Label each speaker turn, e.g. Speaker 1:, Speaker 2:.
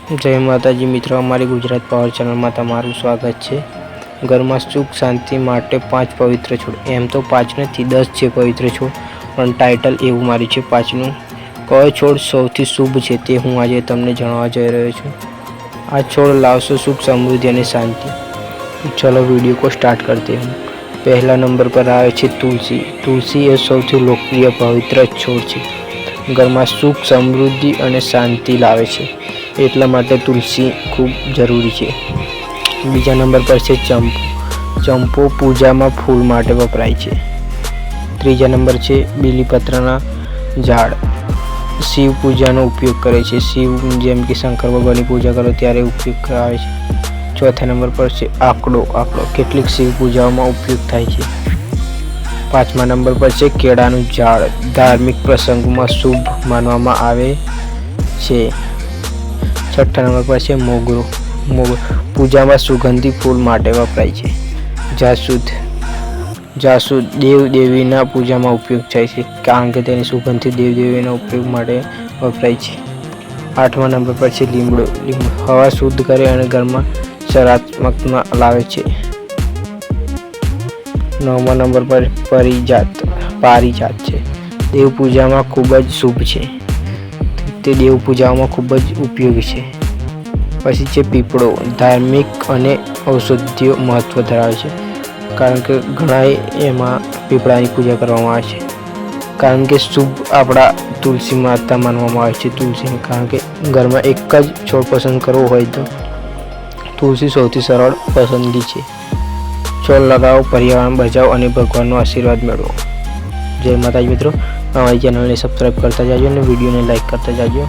Speaker 1: जय माताजी मित्रों, हमारी गुजरात पावर चैनल में तमारू स्वागत है। घर में सुख शांति माटे 5 पवित्र छोड़, एम तो 5 नहीं 10 है पवित्र छोड़, पण टाइटल एवं मारी है 5નું कयो छोड़ सौथी शुभ है ते हूँ आज तमने जणाववा जई रह्यो छुं। आ छोड़ लावशे सुख समृद्धि और शांति। चलो वीडियो को स्टार्ट करते हैं। पहला नंबर पर आवे छे तुलसी। तुलसी ए सौथी लोकप्रिय पवित्र छोड़ है। घर में सुख समृद्धि और शांति लावे छे, એટલા માટે તુલસી ખૂબ જરૂરી છે। બીજા નંબર પર છે ચંપો। ચંપો પૂજામાં ફૂલ માટે વપરાય છે। ત્રીજા નંબર છે બીલીપત્રના ઝાડ। શિવ પૂજાનો ઉપયોગ કરે છે। શિવ જેમ કે શંકર ભગવાનની પૂજા કરો ત્યારે ઉપયોગ આવે છે। ચોથા નંબર પર છે આકડો। આકડો કેટલીક શિવ પૂજાઓમાં ઉપયોગ થાય છે। પાંચમા નંબર પર છે કેળાનું ઝાડ। ધાર્મિક પ્રસંગોમાં શુભ માનવામાં આવે છે। छठा नंबर पर है मोगरो। मोगरो पूजा में सुगंधी फूल माटे वपराय छे। जासूद। जासूद देव देवीना पूजा में उपयोग थाय छे, कारण के तेनी सुगंधी देव देवीना उपयोग माटे वपराय छे। आठमा नंबर पर है लीमड़ो। लीमड़ो हवा शुद्ध करे और घर में सकारात्मकता लावे छे। नवमा नंबर पर पारिजात है। देव पूजा में खूब ज शुभ है, ते देव पूजा में खूब ज उपयोगी है। पछी छे पीपड़ो। धार्मिक और औषधीय महत्व धरावे छे, कारण के घणाए एमां पीपड़ानी पूजा करवामां आवे छे, कारण के शुभ आपड़ा तुलसी माता मानवामां आवे छे। तुलसी कारण के घर में एक ज छोड़ पसंद करवो होय तो तुलसी सौथी सरल पसंदगी है। छोड़ लगाओ, पर्यावरण बचाओ और भगवाननो आशीर्वाद मेळवो। जय माताजी मित्रों, हमारी चैनल ने सब्सक्राइब करता जाजो और वीडियो ने लाइक करता जाजो।